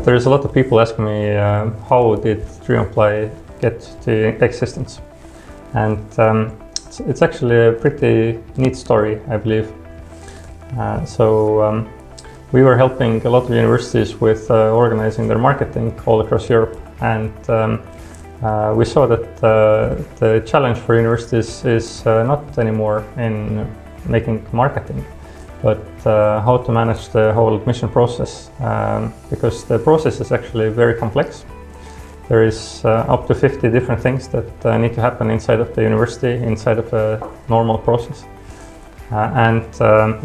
there's a lot of people asking me how did DreamApply get to existence, and it's actually a pretty neat story, I believe. We were helping a lot of universities with organizing their marketing all across Europe, and we saw that the challenge for universities is not anymore in making marketing, but how to manage the whole admission process, because the process is actually very complex. There is up to 50 different things that need to happen inside of the university, inside of a normal process.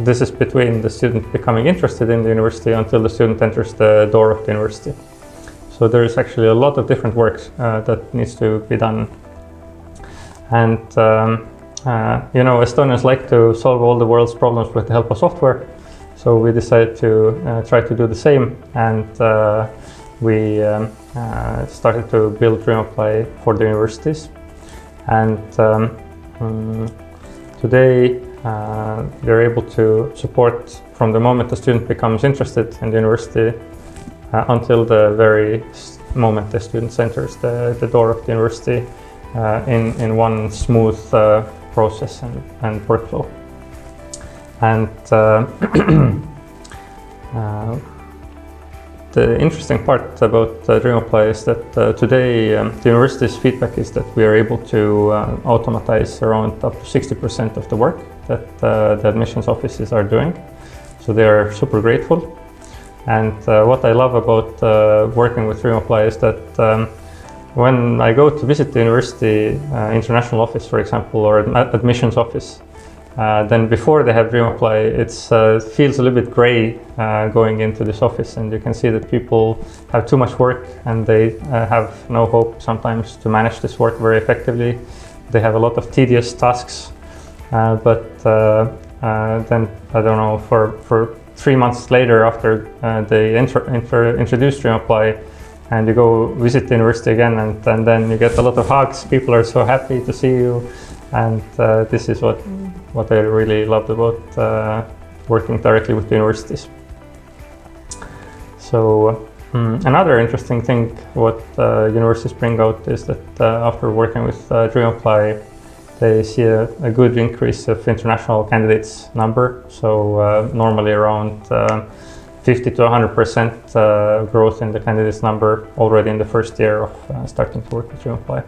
This is between the student becoming interested in the university until the student enters the door of the university. So there is actually a lot of different work that needs to be done. And you know, Estonians like to solve all the world's problems with the help of software. So we decided to try to do the same, and we started to build DreamApply for the universities. And today we're able to support from the moment the student becomes interested in the university until the very moment the student enters the door of the university in one smooth process and workflow. And the interesting part about DreamApply is that today the university's feedback is that we are able to automatize around up to 60% of the work that the admissions offices are doing. So they are super grateful. And what I love about working with DreamApply is that when I go to visit the university international office, for example, or admissions office, then before they have DreamApply, it feels a little bit gray going into this office, and you can see that people have too much work and they have no hope sometimes to manage this work very effectively. They have a lot of tedious tasks, but then, I don't know, for 3 months later after they introduce DreamApply, and you go visit the university again, and then you get a lot of hugs. People are so happy to see you, and this is what I really loved about working directly with the universities. So another interesting thing what universities bring out is that after working with DreamApply, they see a good increase of international candidates number. So normally around 50 to 100% growth in the candidates number already in the first year of starting to work with DreamApply.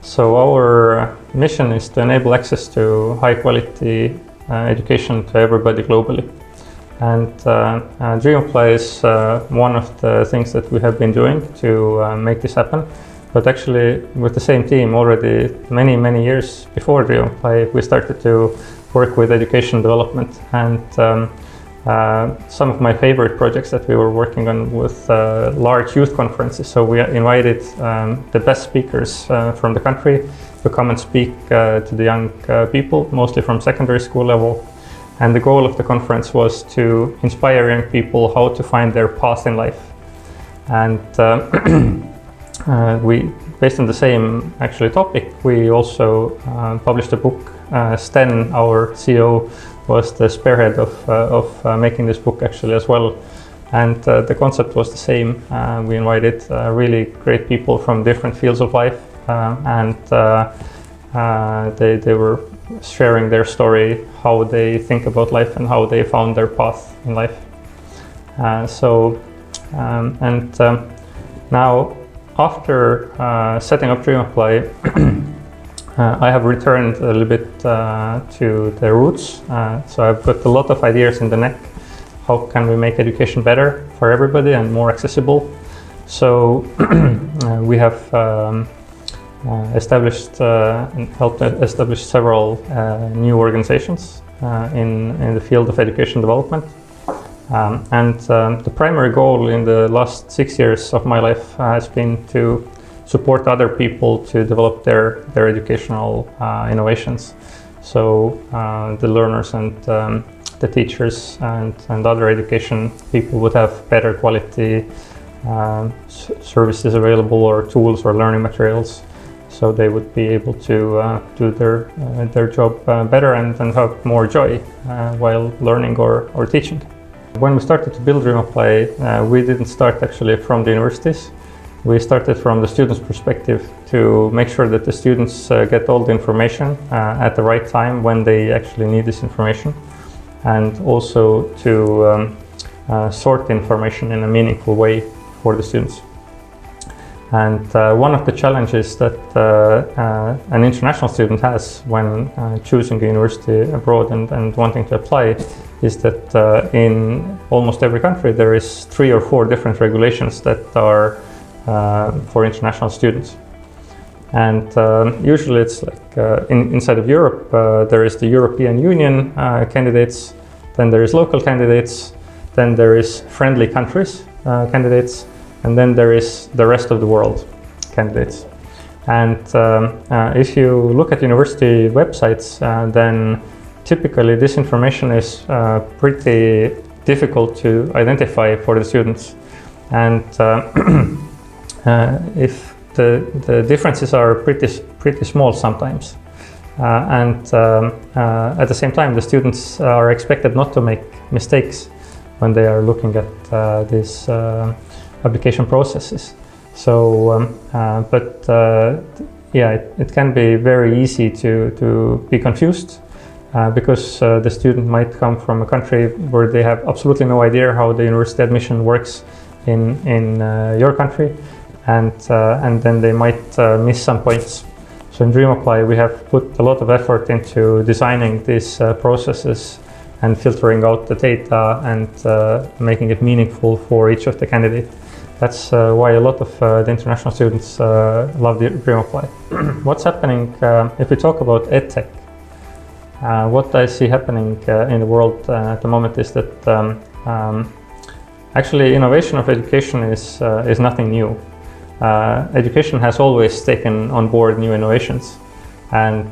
So our mission is to enable access to high quality education to everybody globally. And DreamApply is one of the things that we have been doing to make this happen. But actually, with the same team already many years before DreamApply, we started to work with education development. And some of my favorite projects that we were working on with large youth conferences. So we invited the best speakers from the country to come and speak to the young people, mostly from secondary school level. And the goal of the conference was to inspire young people how to find their path in life. And we, based on the same actually topic, we also published a book. Sten, our CEO, was the spearhead of making this book actually as well. And the concept was the same. We invited really great people from different fields of life, and they were sharing their story, how they think about life and how they found their path in life. Now, after setting up DreamApply, I have returned a little bit to the roots. So I've got a lot of ideas in the neck. How can we make education better for everybody and more accessible? So we have established and helped establish several new organizations in the field of education development. The primary goal in the last 6 years of my life has been to support other people to develop their educational innovations. So the learners and the teachers and other education people would have better quality services available, or tools or learning materials, so they would be able to do their job better and have more joy while learning or teaching. When we started to build DreamApply, we didn't start actually from the universities. We started from the students' perspective to make sure that the students get all the information at the right time when they actually need this information, and also to sort the information in a meaningful way for the students. And one of the challenges that an international student has when choosing a university abroad and wanting to apply is that in almost every country there is 3 or 4 different regulations that are for international students. And usually it's like inside of Europe there is the European Union candidates, then there is local candidates, then there is friendly countries candidates, and then there is the rest of the world candidates. And if you look at university websites, then typically this information is pretty difficult to identify for the students. And if the differences are pretty small sometimes. And at the same time, the students are expected not to make mistakes when they are looking at these application processes. So, yeah, it can be very easy to be confused because the student might come from a country where they have absolutely no idea how the university admission works in your country, and then they might miss some points. So in DreamApply, we have put a lot of effort into designing these processes and filtering out the data and making it meaningful for each of the candidates. That's why a lot of the international students love the DreamApply. What's happening if we talk about EdTech? What I see happening in the world at the moment is that actually innovation of education is nothing new. Education has always taken on board new innovations, and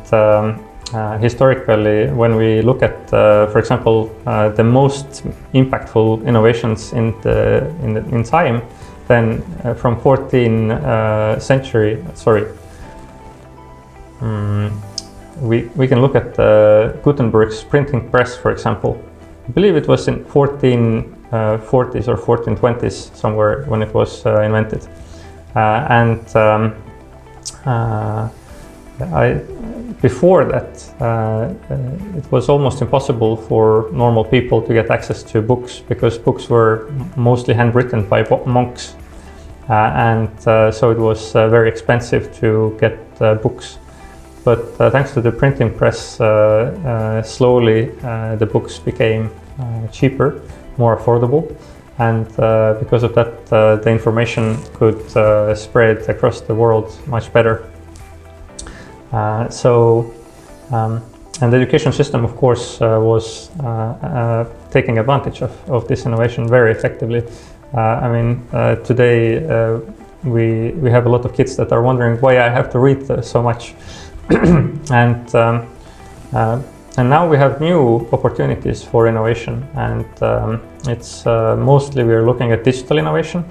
historically, when we look at, for example, the most impactful innovations in time, then from 14th century, we can look at Gutenberg's printing press, for example. I believe it was in 1440s or 1420s somewhere when it was invented. Before that, it was almost impossible for normal people to get access to books because books were mostly handwritten by monks. So it was very expensive to get books. But thanks to the printing press, slowly the books became cheaper, more affordable. And because of that, the information could spread across the world much better. And the education system, of course, was taking advantage of this innovation very effectively. I mean, today we have a lot of kids that are wondering why I have to read so much. And now we have new opportunities for innovation, and it's mostly we're looking at digital innovation,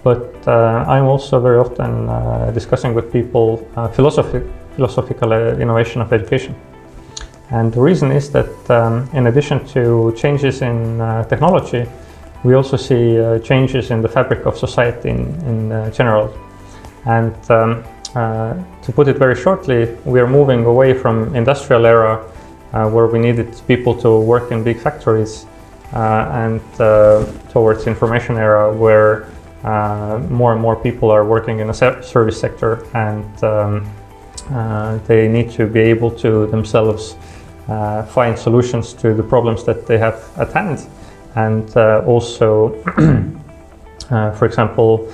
but I'm also very often discussing with people philosophical innovation of education. And the reason is that in addition to changes in technology, we also see changes in the fabric of society in general. And to put it very shortly, we are moving away from industrial era where we needed people to work in big factories and towards information era where more and more people are working in a service sector, and they need to be able to themselves find solutions to the problems that they have at hand, and also for example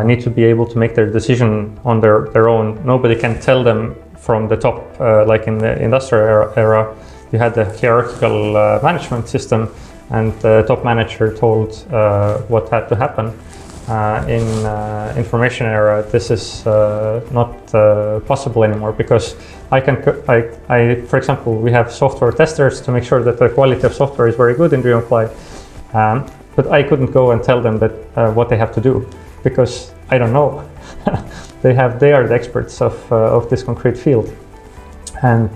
need to be able to make their decision on their own. Nobody can tell them from the top, like in the industrial era, you had the hierarchical management system, and the top manager told what had to happen. In information era, this is not possible anymore, because for example, we have software testers to make sure that the quality of software is very good in DreamApply, but I couldn't go and tell them that what they have to do, because I don't know. They are the experts of this concrete field, and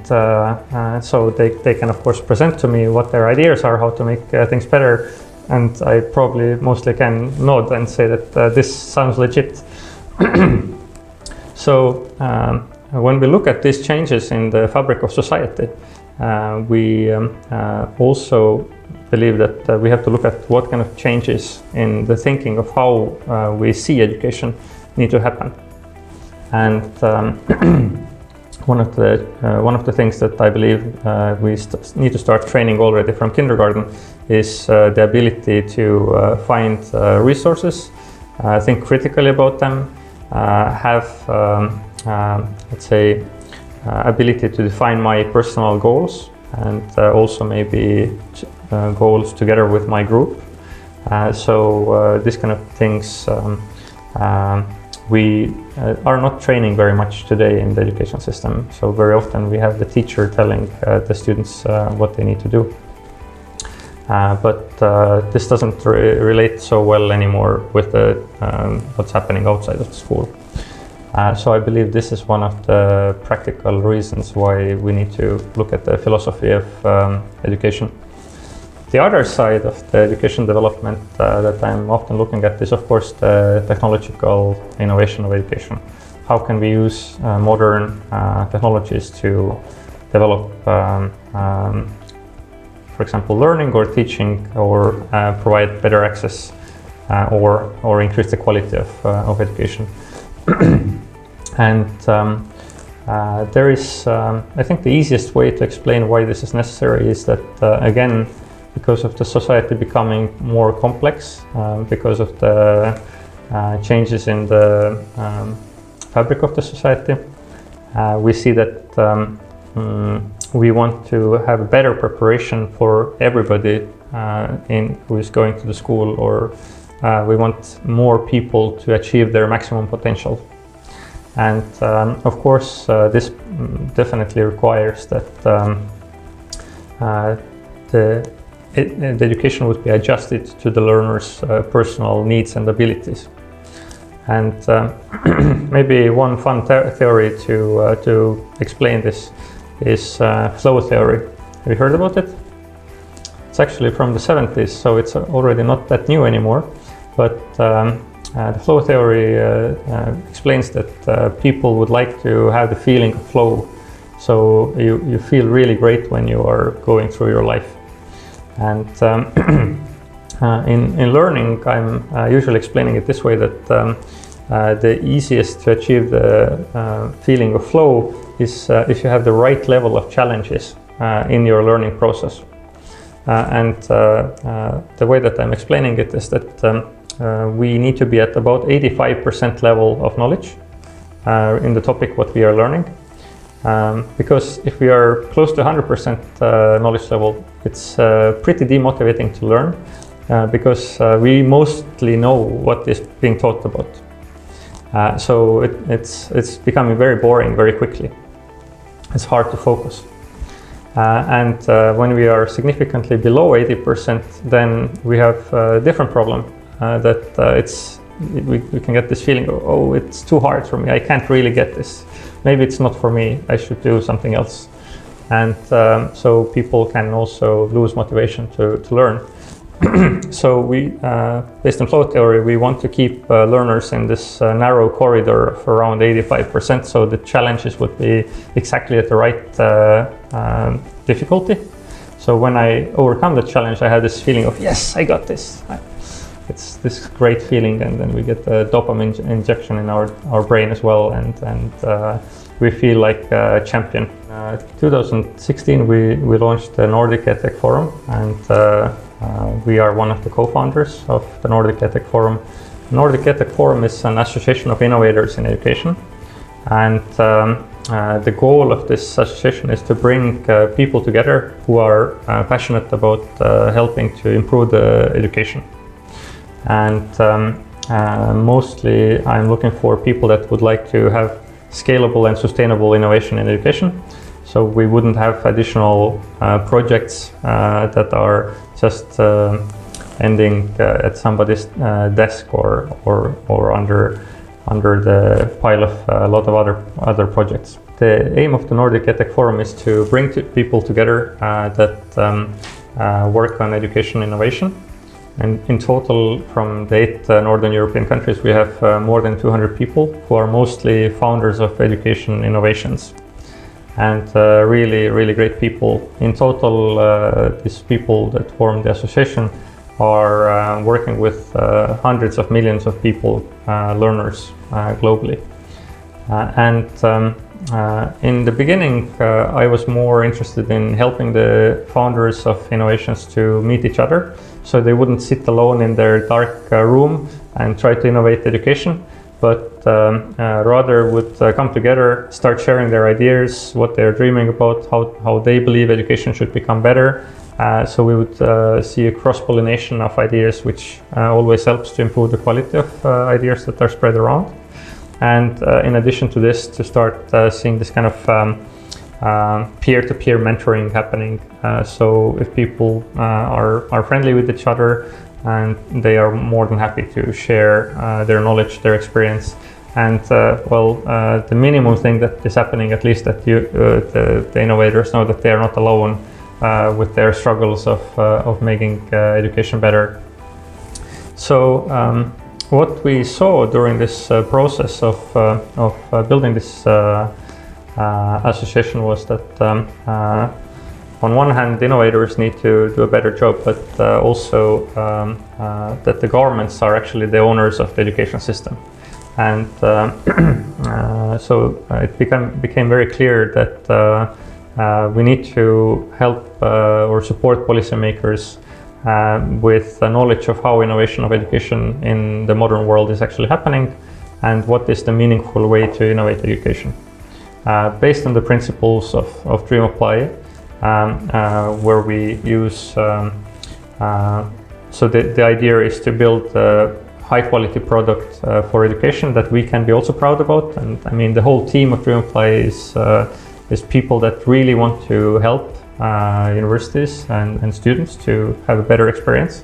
so they can of course present to me what their ideas are, how to make things better, and I probably mostly can nod and say that this sounds legit. So when we look at these changes in the fabric of society, we also believe that we have to look at what kind of changes in the thinking of how we see education need to happen. And one of the things that I believe we need to start training already from kindergarten is the ability to find resources, think critically about them, have let's say ability to define my personal goals, and also maybe goals together with my group. So these kind of things we are not training very much today in the education system. So very often we have the teacher telling the students what they need to do. But this doesn't relate so well anymore with the, what's happening outside of the school. So I believe this is one of the practical reasons why we need to look at the philosophy of education. The other side of the education development that I'm often looking at is, of course, the technological innovation of education. How can we use modern technologies to develop, for example, learning or teaching, or provide better access or increase the quality of education. And there is, I think the easiest way to explain why this is necessary is that, again, because of the society becoming more complex, because of the changes in the fabric of the society, we see that we want to have a better preparation for everybody who is going to the school, or we want more people to achieve their maximum potential. And of course, this definitely requires that the education would be adjusted to the learner's personal needs and abilities. And maybe one fun theory to explain this is flow theory. Have you heard about it? It's actually from the 70s, so it's already not that new anymore. But the flow theory explains that people would like to have the feeling of flow. So you feel really great when you are going through your life. And in learning, I'm usually explaining it this way, that the easiest to achieve the feeling of flow is if you have the right level of challenges in your learning process. And the way that I'm explaining it is that we need to be at about 85% level of knowledge in the topic what we are learning. Because if we are close to 100% knowledge level, it's pretty demotivating to learn because we mostly know what is being taught about. So it's becoming very boring very quickly. It's hard to focus. And when we are significantly below 80%, then we have a different problem. We can get this feeling of, oh, it's too hard for me, I can't really get this. Maybe it's not for me, I should do something else. And so people can also lose motivation to learn. So we, based on flow theory, we want to keep learners in this narrow corridor of around 85%, so the challenges would be exactly at the right difficulty. So when I overcome the challenge, I have this feeling of, yes, I got this. It's this great feeling, and then we get the dopamine injection in our brain as well, and we feel like a champion. 2016 we launched the Nordic EdTech Forum, and we are one of the co-founders of the Nordic EdTech Forum. Nordic EdTech Forum is an association of innovators in education, and the goal of this association is to bring people together who are passionate about helping to improve the education. And mostly I'm looking for people that would like to have scalable and sustainable innovation in education. So we wouldn't have additional projects that are just ending at somebody's desk or under the pile of a lot of other projects. The aim of the Nordic EdTech Forum is to bring people together that work on education innovation. And in total, from the 8 Northern European countries, we have more than 200 people who are mostly founders of education innovations. And really great people. In total, these people that form the association are working with hundreds of millions of people, learners globally. In the beginning, I was more interested in helping the founders of innovations to meet each other, so they wouldn't sit alone in their dark room and try to innovate education, but rather would come together, start sharing their ideas, what they're dreaming about, how they believe education should become better. So we would see a cross-pollination of ideas, which always helps to improve the quality of ideas that are spread around. And in addition to this, to start seeing this kind of peer-to-peer mentoring happening. So if people are friendly with each other, and they are more than happy to share their knowledge, their experience. And the minimum thing that is happening, at least that the innovators know that they are not alone with their struggles of making education better. So what we saw during this process of building this association was that on one hand, innovators need to do a better job, but also that the governments are actually the owners of the education system. And so it became very clear that we need to help or support policymakers with the knowledge of how innovation of education in the modern world is actually happening, and what is the meaningful way to innovate education. Based on the principles of DreamApply, where we use, so the idea is to build a high quality product for education that we can be also proud about. And I mean, the whole team of DreamApply is people that really want to help universities and students to have a better experience.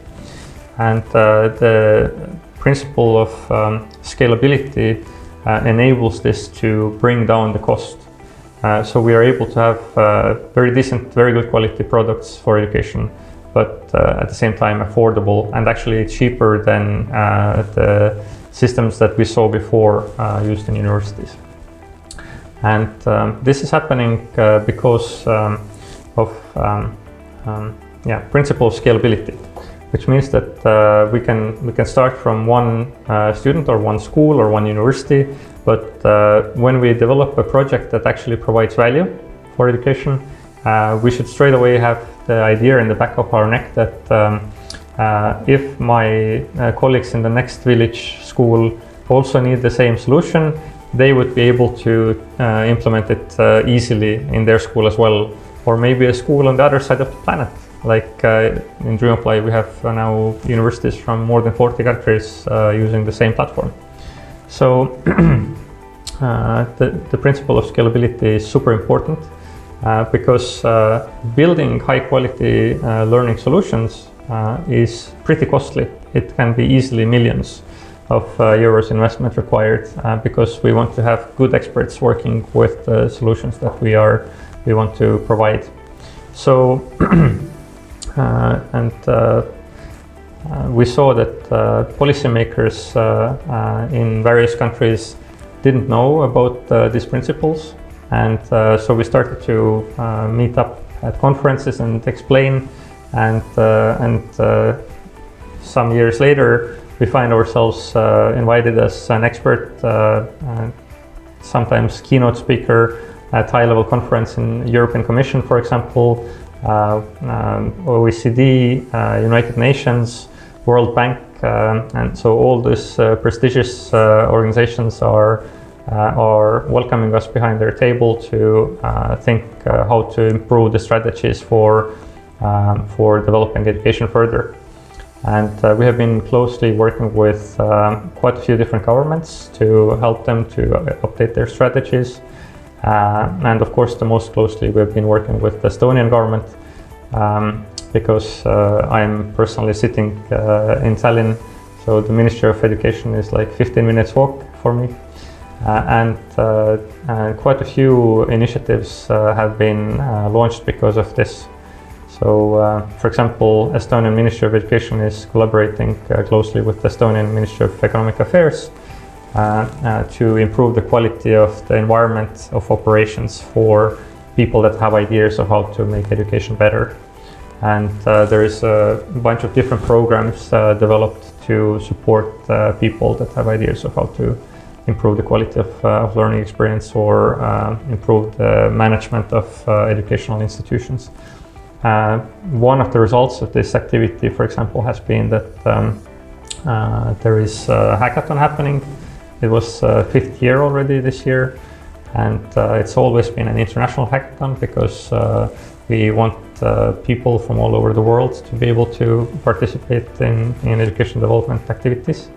And the principle of scalability enables this to bring down the cost. So we are able to have very decent, very good quality products for education, but at the same time affordable and actually cheaper than the systems that we saw before used in universities. And this is happening because of principle of scalability, which means that we can start from one student or one school or one university, but when we develop a project that actually provides value for education, we should straight away have the idea in the back of our neck that if my colleagues in the next village school also need the same solution, they would be able to implement it easily in their school as well, or maybe a school on the other side of the planet. Like in DreamApply, we have now universities from more than 40 countries using the same platform. So the principle of scalability is super important because building high quality learning solutions is pretty costly. It can be easily millions of euros investment required because we want to have good experts working with the solutions that we want to provide. So we saw that policymakers in various countries didn't know about these principles, and so we started to meet up at conferences and explain, and some years later we find ourselves invited as an expert, sometimes keynote speaker at high-level conference in European Commission, for example, OECD, United Nations, World Bank, and so all these prestigious organizations are welcoming us behind their table to think how to improve the strategies for developing education further. And we have been closely working with quite a few different governments to help them to update their strategies. And of course, the most closely we've been working with the Estonian government because I'm personally sitting in Tallinn, so the Ministry of Education is like 15 minutes walk for me. And quite a few initiatives have been launched because of this. So, for example, Estonian Ministry of Education is collaborating closely with the Estonian Ministry of Economic Affairs to improve the quality of the environment of operations for people that have ideas of how to make education better. And there is a bunch of different programs developed to support people that have ideas of how to improve the quality of learning experience or improve the management of educational institutions. One of the results of this activity, for example, has been that there is a hackathon happening. It was 5th year already this year, and it's always been an international hackathon because we want people from all over the world to be able to participate in education development activities.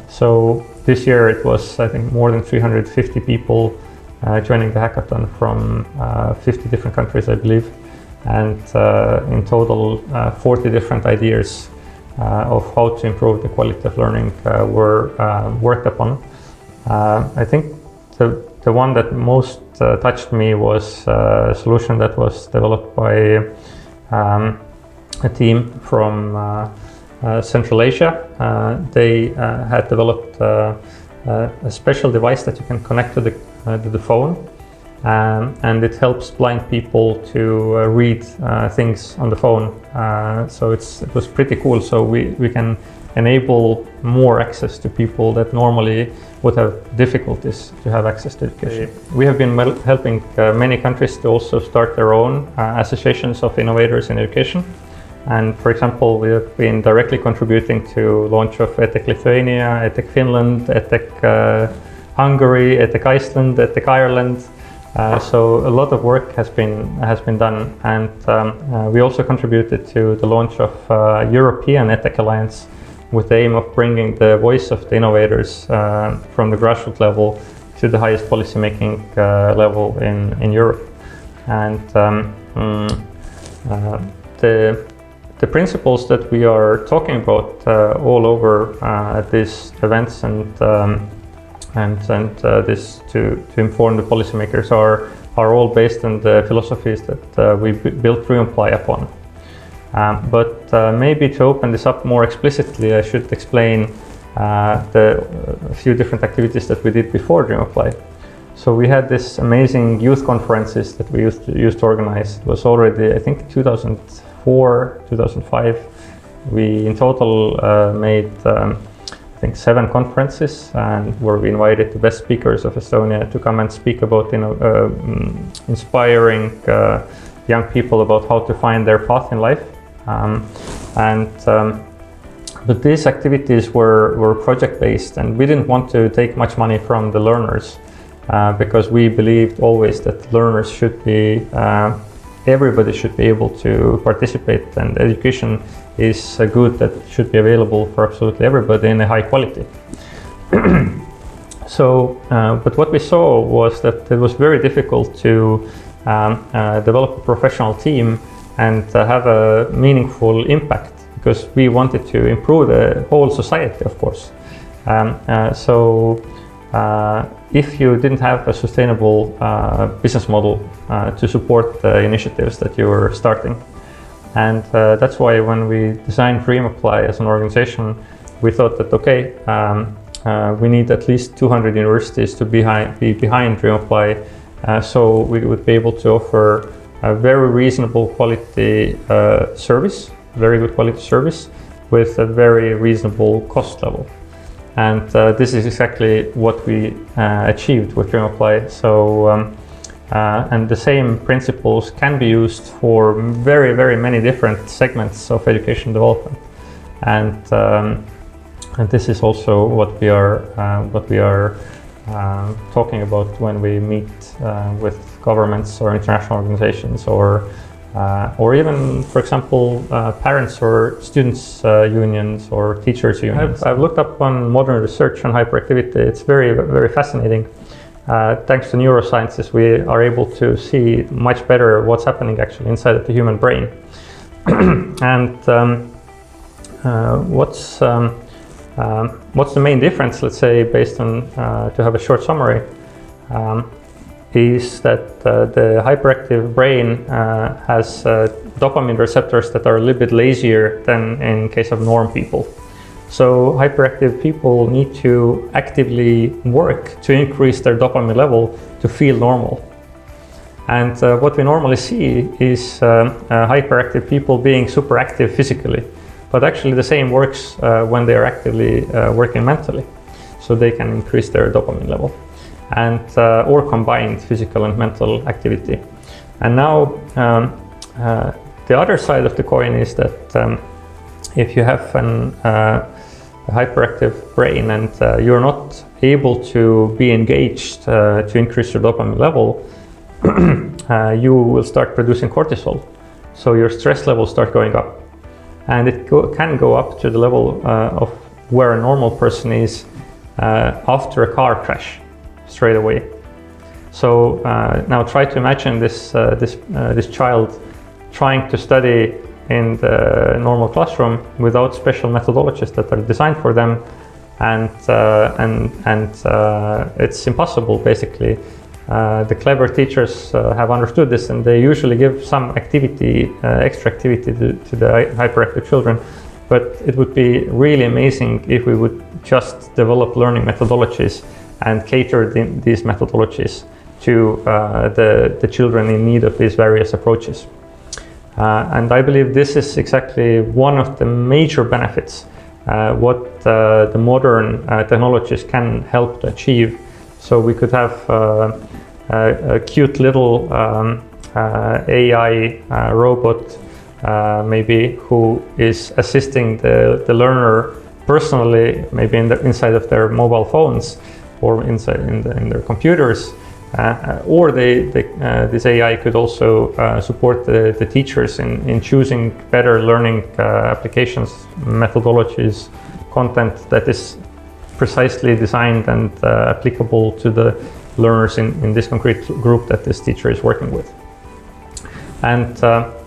So this year it was, I think, more than 350 people joining the hackathon from 50 different countries, I believe. And in total 40 different ideas of how to improve the quality of learning were worked upon. I think the one that most touched me was a solution that was developed by a team from Central Asia. They had developed a special device that you can connect to the phone. And it helps blind people to read things on the phone. So it was pretty cool. So we can enable more access to people that normally would have difficulties to have access to education. We have been helping many countries to also start their own associations of innovators in education. And for example, we have been directly contributing to launch of EdTech Lithuania, EdTech Finland, EdTech Hungary, EdTech Iceland, EdTech Ireland. So a lot of work has been done, and we also contributed to the launch of European EdTech Alliance with the aim of bringing the voice of the innovators from the grassroots level to the highest policymaking level in Europe. And the principles that we are talking about all over at these events and this to inform the policymakers are all based on the philosophies that we built DreamApply upon. But maybe to open this up more explicitly, I should explain a few different activities that we did before DreamApply. So we had this amazing youth conferences that we used to organize. It was already, I think, 2004, 2005. We in total made I think 7 conferences, and where we invited the best speakers of Estonia to come and speak about inspiring young people about how to find their path in life. But these activities were project-based, and we didn't want to take much money from the learners because we believed always that learners should be, everybody should be able to participate, and education is a good that should be available for absolutely everybody in a high quality. So, but what we saw was that it was very difficult to develop a professional team and have a meaningful impact, because we wanted to improve the whole society, of course. If you didn't have a sustainable business model to support the initiatives that you were starting. And that's why when we designed DreamApply as an organization, we thought that, okay, we need at least 200 universities to be behind DreamApply, so we would be able to offer a very reasonable quality service, very good quality service, with a very reasonable cost level. And this is exactly what we achieved with DreamApply. So, and the same principles can be used for very, very many different segments of education development. And this is also what we are talking about when we meet with governments or international organizations, or even, for example, parents or students unions or teachers unions. I've looked up on modern research on hyperactivity. It's very, very fascinating. Thanks to neurosciences, we are able to see much better what's happening actually inside of the human brain. And what's the main difference, let's say, based on, to have a short summary, is that the hyperactive brain has dopamine receptors that are a little bit lazier than in case of norm people. So hyperactive people need to actively work to increase their dopamine level to feel normal. And what we normally see is hyperactive people being super active physically, but actually the same works when they are actively working mentally. So they can increase their dopamine level, and or combined physical and mental activity. And now the other side of the coin is that if you have a hyperactive brain and you're not able to be engaged to increase your dopamine level, you will start producing cortisol. So your stress levels start going up. And it can go up to the level of where a normal person is after a car crash, straight away. So now try to imagine this child trying to study in the normal classroom without special methodologies that are designed for them, and it's impossible basically. The clever teachers have understood this, and they usually give some activity, extra activity to the hyperactive children. But it would be really amazing if we would just develop learning methodologies and cater these methodologies to the children in need of these various approaches. And I believe this is exactly one of the major benefits what the modern technologies can help to achieve. So we could have a cute little AI robot maybe who is assisting the learner personally, maybe inside of their mobile phones or inside in their computers. Or this AI could also support the teachers in choosing better learning applications, methodologies, content that is precisely designed and applicable to the learners in this concrete group that this teacher is working with. And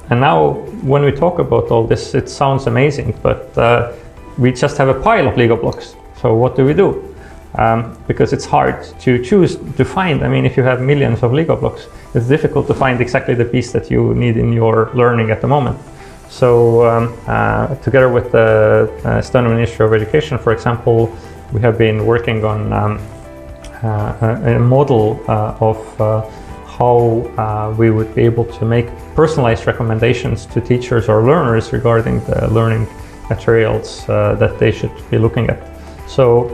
now when we talk about all this, it sounds amazing, but we just have a pile of Lego blocks. So what do we do? Because it's hard to choose, to find. I mean, if you have millions of Lego blocks, it's difficult to find exactly the piece that you need in your learning at the moment. So together with the Estonian Ministry of Education, for example, we have been working on a model of how we would be able to make personalized recommendations to teachers or learners regarding the learning materials that they should be looking at. So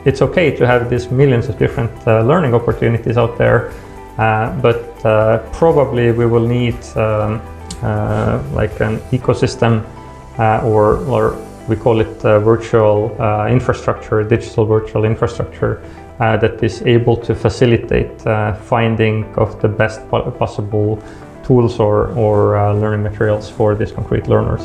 it's okay to have these millions of different learning opportunities out there, but probably we will need like an ecosystem or we call it virtual infrastructure, digital virtual infrastructure that is able to facilitate finding of the best possible tools or learning materials for these concrete learners.